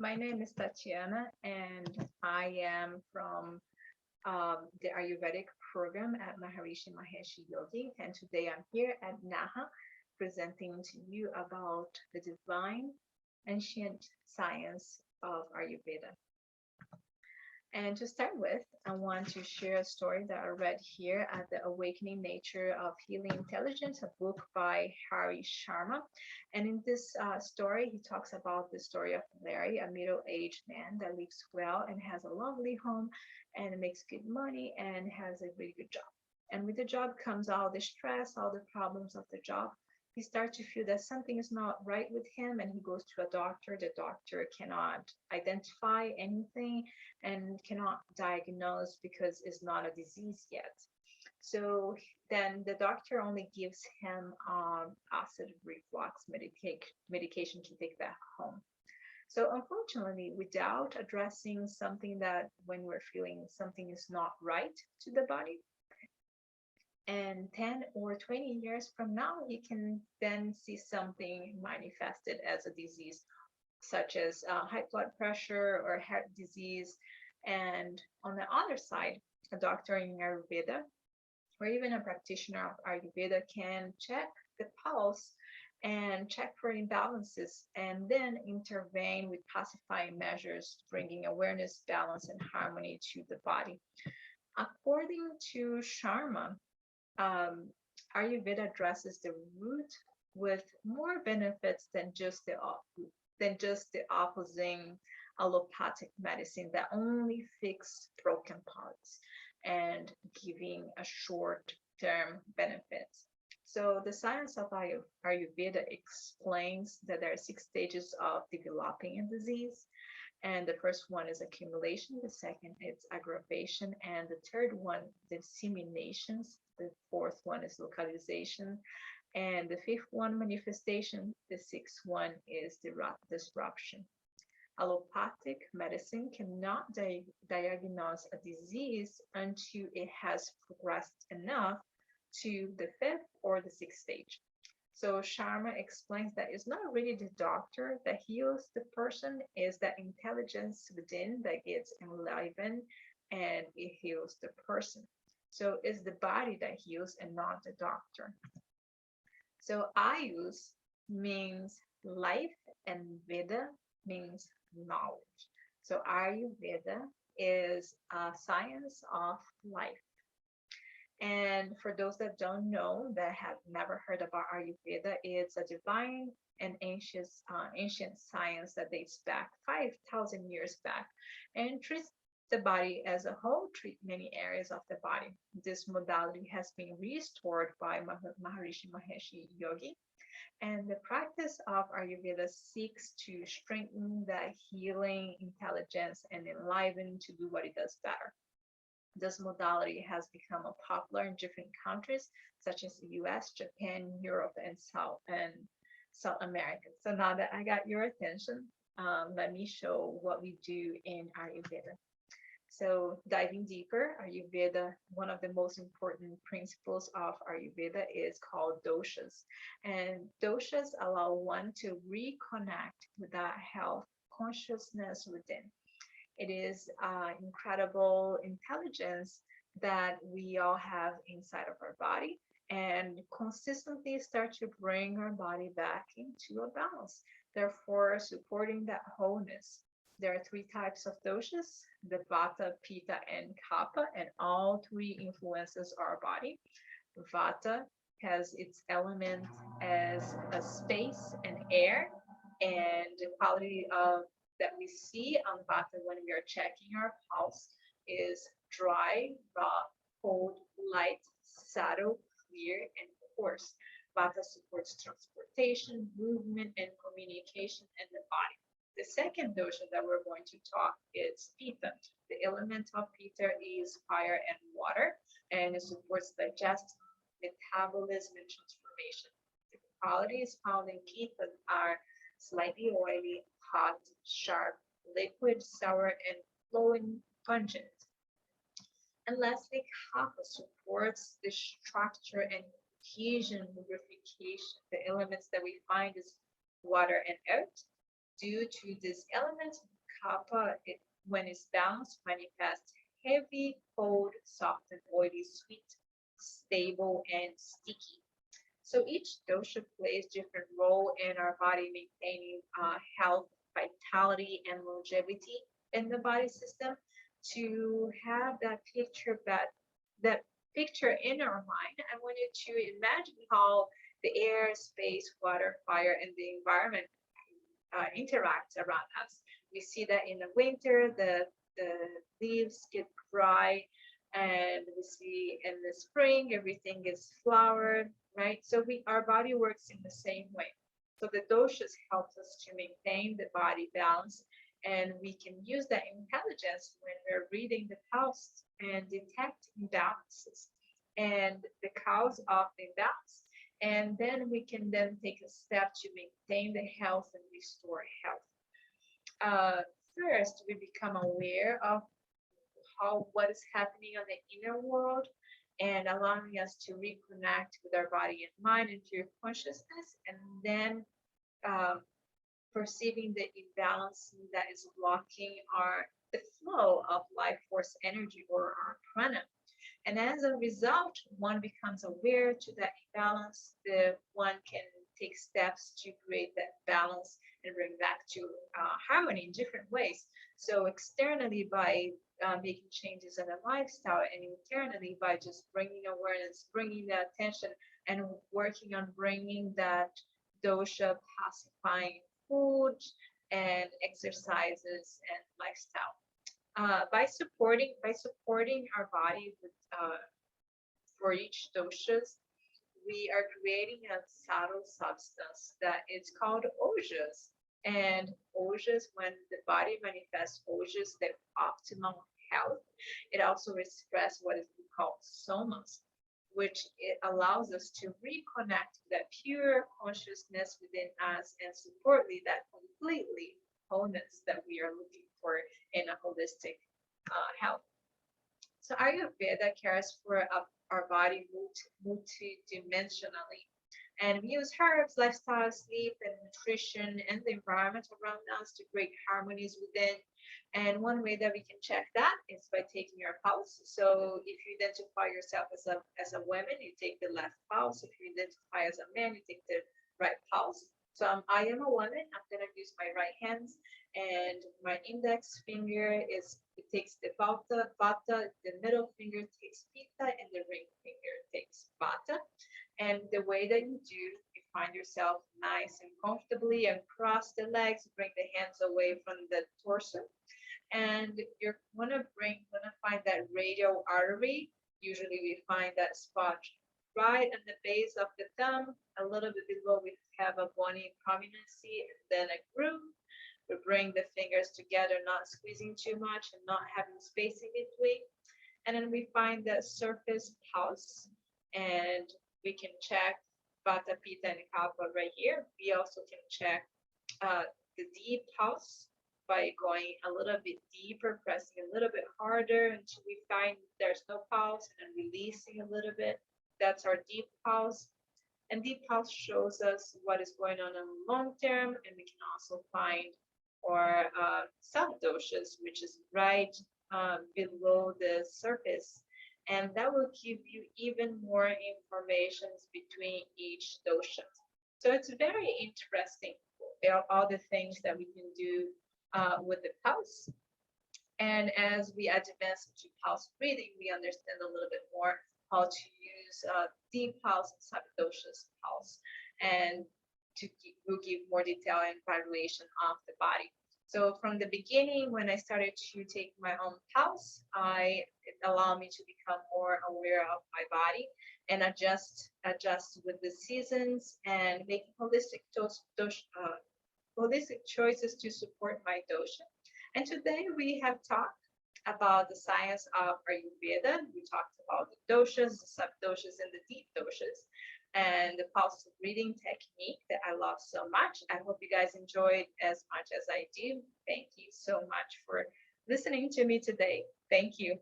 My name is Tatiana, and I am from the Ayurvedic program at Maharishi Maheshi Yogi. And today I'm here at Naha presenting to you about the divine ancient science of Ayurveda. And to start with, I want to share a story that I read here at The Awakening Nature of Healing Intelligence, a book by Hari Sharma. And in this story, he talks about the story of Larry, a middle aged man that lives well and has a lovely home and makes good money and has a really good job. And with the job comes all the stress, all the problems of the job. He starts to feel that something is not right with him, and he goes to a doctor. The doctor cannot identify anything and cannot diagnose because it's not a disease yet. So then the doctor only gives him acid reflux medication to take back home. So unfortunately, without addressing something that when we're feeling something is not right to the body, and 10 or 20 years from now, he can then see something manifested as a disease, such as high blood pressure or heart disease. And on the other side, a doctor in Ayurveda or even a practitioner of Ayurveda can check the pulse and check for imbalances and then intervene with pacifying measures, bringing awareness, balance, and harmony to the body. According to Sharma, um, Ayurveda addresses the root with more benefits than just the opposing allopathic medicine that only fix broken parts and giving a short-term benefits. So the science of Ayurveda explains that there are six stages of developing a disease, and the first one is accumulation, the second is aggravation, and the third one, disseminations. The fourth one is localization, and the fifth one, manifestation. The sixth one is disruption. Allopathic medicine cannot diagnose a disease until it has progressed enough to the fifth or the sixth stage. So Sharma explains that it's not really the doctor that heals the person, it's that intelligence within that gets enlivened and it heals the person. So it's the body that heals and not the doctor. So Ayus means life and Veda means knowledge. So Ayurveda is a science of life. And for those that don't know, that have never heard about Ayurveda, it's a divine and ancient science that dates back 5,000 years back and treats the body as a whole, treat many areas of the body. This modality has been restored by Maharishi Maheshi Yogi, and the practice of Ayurveda seeks to strengthen that healing intelligence and enliven to do what it does better. This modality has become popular in different countries such as the US, Japan, Europe, and South America. So now that I got your attention, let me show what we do in Ayurveda. So diving deeper, Ayurveda, one of the most important principles of Ayurveda is called doshas. And doshas allow one to reconnect with that health consciousness within. It is incredible intelligence that we all have inside of our body and consistently start to bring our body back into a balance, therefore supporting that wholeness. There are three types of doshas, the Vata, Pitta, and Kapha, and all three influences our body. Vata has its element as a space and air, and the quality of that we see on Vata when we are checking our pulse is dry, raw, cold, light, subtle, clear, and coarse. Vata supports transportation, movement, and communication in the body. The second dosha that we're going to talk is Pitta. The element of Pitta is fire and water, and it supports digestion, metabolism, and transformation. The qualities found in Pitta are slightly oily, hot, sharp, liquid, sour, and flowing pungent. And lastly, kapha supports the structure and cohesion, lubrification. The elements that we find is water and earth. Due to this element, kapha, when it's balanced, manifests heavy, cold, soft, and oily, sweet, stable, and sticky. So each dosha plays different role in our body maintaining health, vitality, and longevity in the body system. To have that picture in our mind, I want you to imagine how the air, space, water, fire, and the environment interact around us. We see that in the winter, the leaves get dry, and we see in the spring everything is flowered, right? So our body works in the same way. So the doshas help us to maintain the body balance, and we can use that intelligence when we're reading the pulse and detect imbalances and the cause of the imbalance. And then we can then take a step to maintain the health and restore health. Uh, First, we become aware of what is happening on the inner world and allowing us to reconnect with our body and mind and through consciousness, and then um, perceiving the imbalance that is blocking the flow of life force energy or our prana. And as a result, one becomes aware to that imbalance. The one can take steps to create that balance and bring back to harmony in different ways. So externally by making changes in the lifestyle, and internally by just bringing awareness, bringing the attention, and working on bringing that dosha pacifying food and exercises and lifestyle. By supporting our body with for each doshas, we are creating a subtle substance that is called ojas. And ojas, when the body manifests ojas, the optimal health, it also expresses what is called somas, which it allows us to reconnect that pure consciousness within us and supportly that completely wholeness that we are looking for in a holistic health. So Ayurveda cares for our body multidimensionally. And we use herbs, lifestyle, sleep, and nutrition, and the environment around us to create harmonies within. And one way that we can check that is by taking your pulse. So if you identify yourself as a woman, you take the left pulse. If you identify as a man, you take the right pulse. So I am a woman. I'm gonna use my right hands, and my index finger it takes the Vata, the middle finger takes Pitta, and the ring finger takes Vata. And the way that you find yourself nice and comfortably and cross the legs, bring the hands away from the torso, and you're gonna find that radial artery. Usually we find that spot right at the base of the thumb, a little bit below we have a bony prominency, and then a groove. We bring the fingers together, not squeezing too much and not having space in between. And then we find the surface pulse, and we can check Vata, Pitta, and Kapha right here. We also can check the deep pulse by going a little bit deeper, pressing a little bit harder until we find there's no pulse, and then releasing a little bit. That's our deep pulse. And deep pulse shows us what is going on in the long term, and we can also find our sub-doshas, which is right below the surface. And that will give you even more information between each dosha. So it's very interesting, all the things that we can do with the pulse. And as we advance into pulse breathing, we understand a little bit more how to use deep pulse and sub-doshas pulse, and will give more detail and evaluation of the body. So from the beginning, when I started to take my own pulse, it allowed me to become more aware of my body and adjust with the seasons and make holistic choices to support my dosha. And today we have talked about the science of Ayurveda. We talked about the doshas, the sub-doshas, and the deep doshas, and the pulse breathing technique that I love so much. I hope you guys enjoyed as much as I do. Thank you so much for listening to me today. Thank you.